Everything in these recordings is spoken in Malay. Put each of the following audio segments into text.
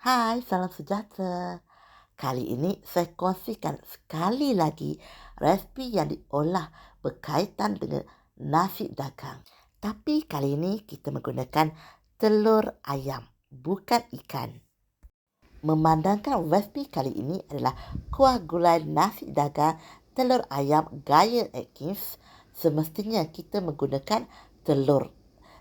Hai, salam sejahtera. Kali ini saya kongsikan sekali lagi resipi yang diolah berkaitan dengan nasi dagang. Tapi kali ini kita menggunakan telur ayam, bukan ikan. Memandangkan resipi kali ini adalah kuah gulai nasi dagang telur ayam gaya Atkins, semestinya kita menggunakan telur.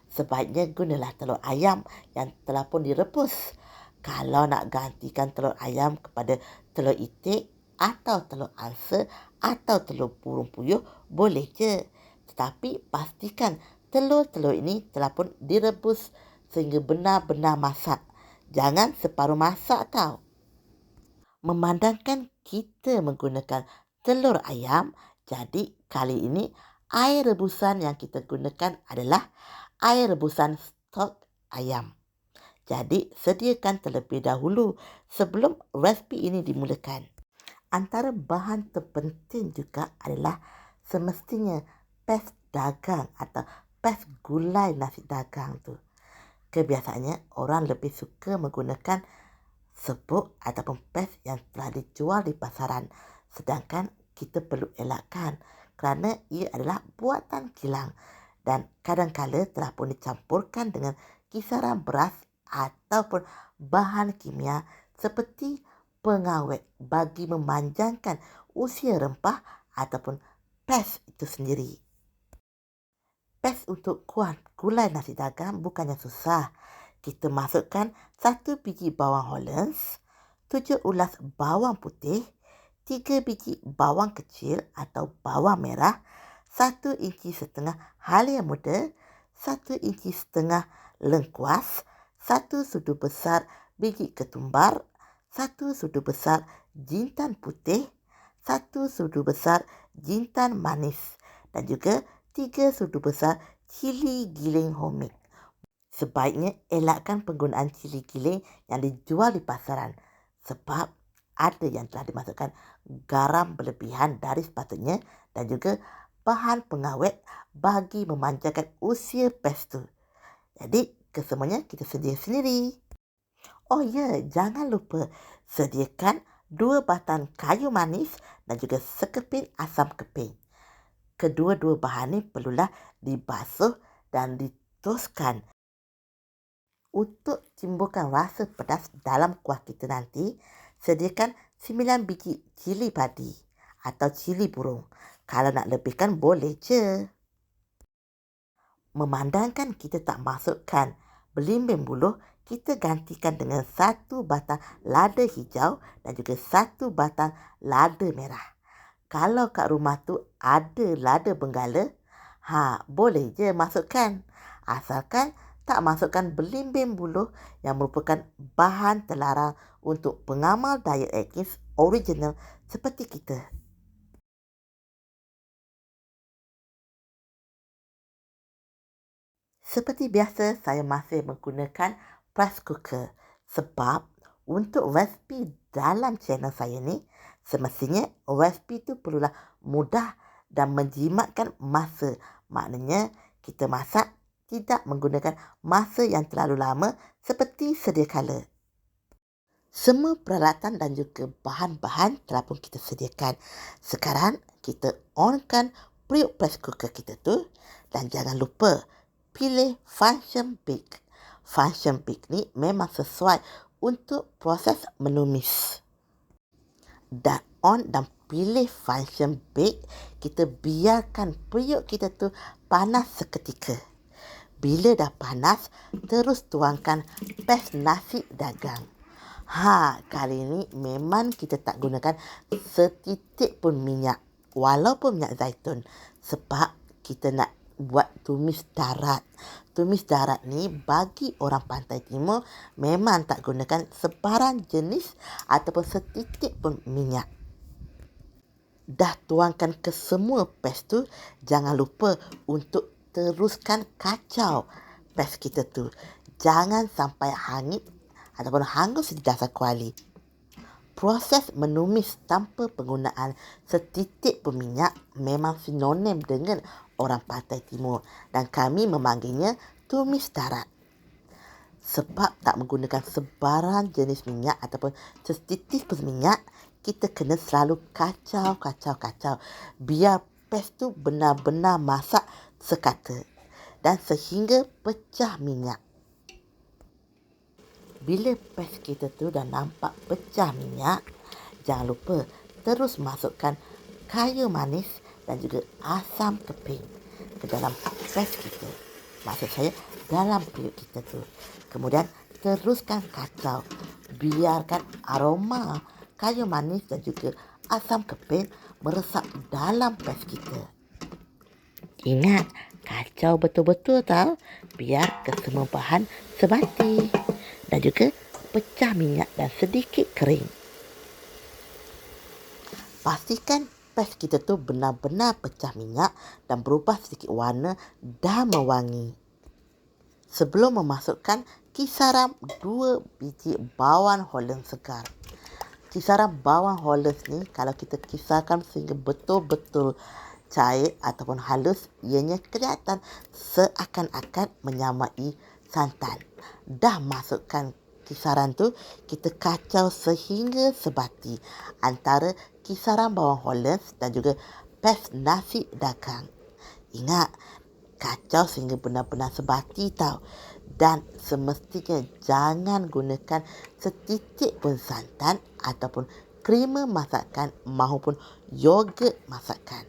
Sebaiknya gunalah telur ayam yang telah pun direbus. Kalau nak gantikan telur ayam kepada telur itik atau telur angsa atau telur burung puyuh, boleh je. Tetapi pastikan telur-telur ini telah pun direbus sehingga benar-benar masak. Jangan separuh masak tau. Memandangkan kita menggunakan telur ayam, jadi kali ini air rebusan yang kita gunakan adalah air rebusan stok ayam. Jadi sediakan terlebih dahulu sebelum resipi ini dimulakan. Antara bahan terpenting juga adalah semestinya pes dagang atau pes gulai nasi dagang tu. Kebiasaannya orang lebih suka menggunakan sebuk ataupun pes yang telah dijual di pasaran. Sedangkan kita perlu elakkan kerana ia adalah buatan kilang dan kadang-kala telah pun dicampurkan dengan kisaran beras ataupun bahan kimia seperti pengawet bagi memanjangkan usia rempah ataupun pes itu sendiri. Pes untuk kuah gulai nasi dagang bukannya susah. Kita masukkan 1 biji bawang Hollands, 7 ulas bawang putih, 3 biji bawang kecil atau bawang merah, 1 inci setengah halia muda, 1 inci setengah lengkuas, 1 sudu besar biji ketumbar, 1 sudu besar jintan putih, 1 sudu besar jintan manis dan juga 3 sudu besar cili giling homemade. Sebaiknya elakkan penggunaan cili giling yang dijual di pasaran sebab ada yang telah dimasukkan garam berlebihan dari sepatutnya dan juga bahan pengawet bagi memanjangkan usia pes tu. Jadi kesemuanya kita sedia sendiri. Oh ya, jangan lupa sediakan 2 batang kayu manis dan juga sekeping asam keping. Kedua-dua bahan ini perlulah dibasuh dan ditoskan. Untuk timbulkan rasa pedas dalam kuah kita nanti, sediakan 9 biji cili padi atau cili burung. Kalau nak lebihkan boleh je. Memandangkan kita tak masukkan belimbing buluh, kita gantikan dengan 1 batang lada hijau dan juga 1 batang lada merah. Kalau kat rumah tu ada lada benggala, boleh je masukkan. Asalkan tak masukkan belimbing buluh yang merupakan bahan terlarang untuk pengamal diet Atkins original seperti kita. Seperti biasa, saya masih menggunakan press cooker sebab untuk resipi dalam channel saya ni, semestinya resipi tu perlulah mudah dan menjimatkan masa. Maknanya kita masak tidak menggunakan masa yang terlalu lama seperti sedia kala. Semua peralatan dan juga bahan-bahan telah pun kita sediakan. Sekarang kita onkan periuk press cooker kita tu dan jangan lupa pilih function bake. Function bake ni memang sesuai untuk proses menumis. Dan on dan pilih function bake, kita biarkan periuk kita tu panas seketika. Bila dah panas, terus tuangkan pes nasi dagang. Kali ni memang kita tak gunakan setitik pun minyak, walaupun minyak zaitun, sebab kita nak buat tumis darat. Tumis darat ni bagi orang pantai timur memang tak gunakan sebarang jenis ataupun setitik pun minyak. Dah tuangkan ke semua pes tu, jangan lupa untuk teruskan kacau pes kita tu. Jangan sampai hangit ataupun hangus di dasar kuali. Proses menumis tanpa penggunaan setitik pun minyak memang sinonim dengan orang pantai timur dan kami memanggilnya tumis darat. Sebab tak menggunakan sebarang jenis minyak ataupun setitis pun minyak, kita kena selalu kacau. Biar pes tu benar-benar masak sekata dan sehingga pecah minyak. Bila pes kita tu dah nampak pecah minyak, jangan lupa terus masukkan kayu manis dan juga asam keping ke dalam pes kita. Maksud saya dalam periuk kita tu. Kemudian teruskan kacau. Biarkan aroma kayu manis dan juga asam keping meresap dalam pes kita. Ingat, kacau betul-betul tau, biar kesemua bahan sebati dan juga pecah minyak dan sedikit kering. Pastikan pes kita tu benar-benar pecah minyak dan berubah sedikit warna dan mewangi. Sebelum memasukkan kisaran 2 biji bawang holland segar. Kisaran bawang holland ni kalau kita kisarkan sehingga betul-betul cair ataupun halus, ianya kelihatan seakan-akan menyamai santan. Dah masukkan kisaran tu, kita kacau sehingga sebati antara kisaran bawang holland dan juga pes nasi dagang. Ingat, kacau sehingga benar-benar sebati tau. Dan semestinya jangan gunakan setitik pun santan ataupun krema masakan maupun yogurt masakan.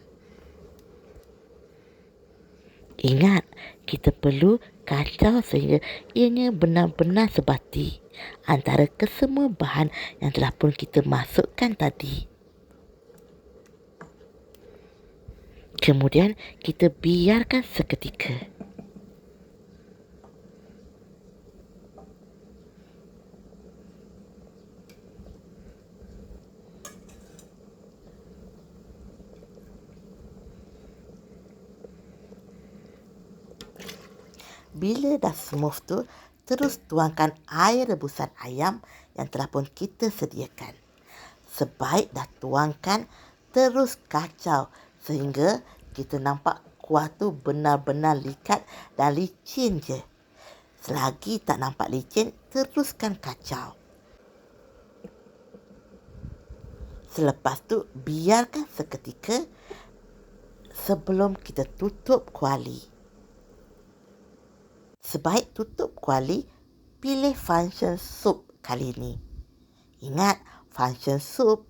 Ingat, kita perlu kacau sehingga ianya benar-benar sebati antara kesemua bahan yang telah pun kita masukkan tadi. Kemudian kita biarkan seketika. Bila dah smooth tu, terus tuangkan air rebusan ayam yang telah pun kita sediakan. Sebaik dah tuangkan, terus kacau sehingga kita nampak kuah tu benar-benar likat dan licin je. Selagi tak nampak licin, teruskan kacau. Selepas tu, biarkan seketika sebelum kita tutup kuali. Sebaik tutup kuali, pilih function soup kali ni. Ingat, function soup.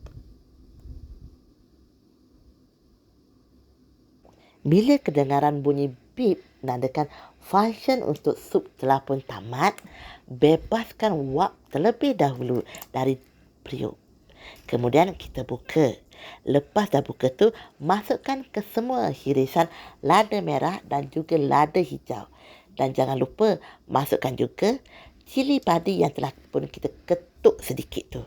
Bila kedengaran bunyi beep menandakan function untuk sup telah pun tamat, bebaskan wok terlebih dahulu dari periuk. Kemudian kita buka. Lepas dah buka tu, masukkan ke semua hirisan lada merah dan juga lada hijau. Dan jangan lupa masukkan juga cili padi yang telah pun kita ketuk sedikit tu.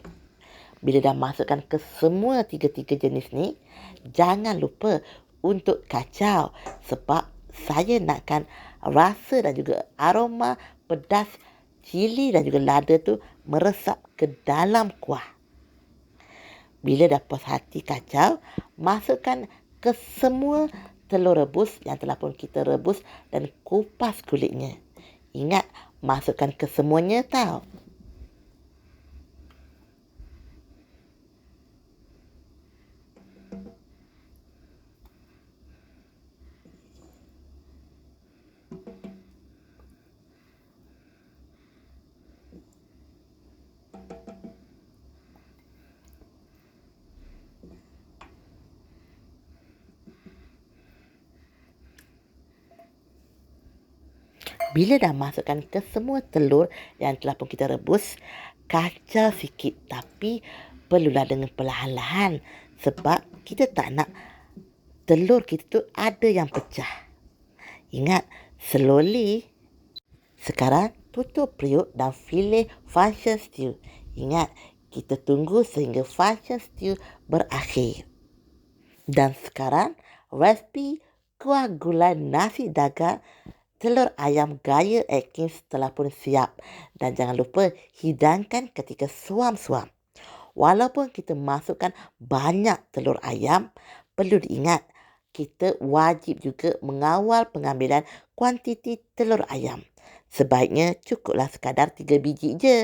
Bila dah masukkan ke semua tiga-tiga jenis ni, jangan lupa untuk kacau sebab saya nakkan rasa dan juga aroma pedas cili dan juga lada tu meresap ke dalam kuah. Bila dah puas hati kacau, masukkan ke semua telur rebus yang telah pun kita rebus dan kupas kulitnya. Ingat, masukkan ke semuanya tau. Bila dah masukkan ke semua telur yang telah pun kita rebus, kacau sikit tapi perlulah dengan perlahan-lahan sebab kita tak nak telur kita tu ada yang pecah. Ingat, slowly. Sekarang tutup periuk dan pilih function stew. Ingat, kita tunggu sehingga function stew berakhir. Dan sekarang resipi kuah gulai nasi dagang telur ayam gaya Atkins telah pun siap. Dan jangan lupa hidangkan ketika suam-suam. Walaupun kita masukkan banyak telur ayam, perlu diingat kita wajib juga mengawal pengambilan kuantiti telur ayam. Sebaiknya cukuplah sekadar 3 biji je.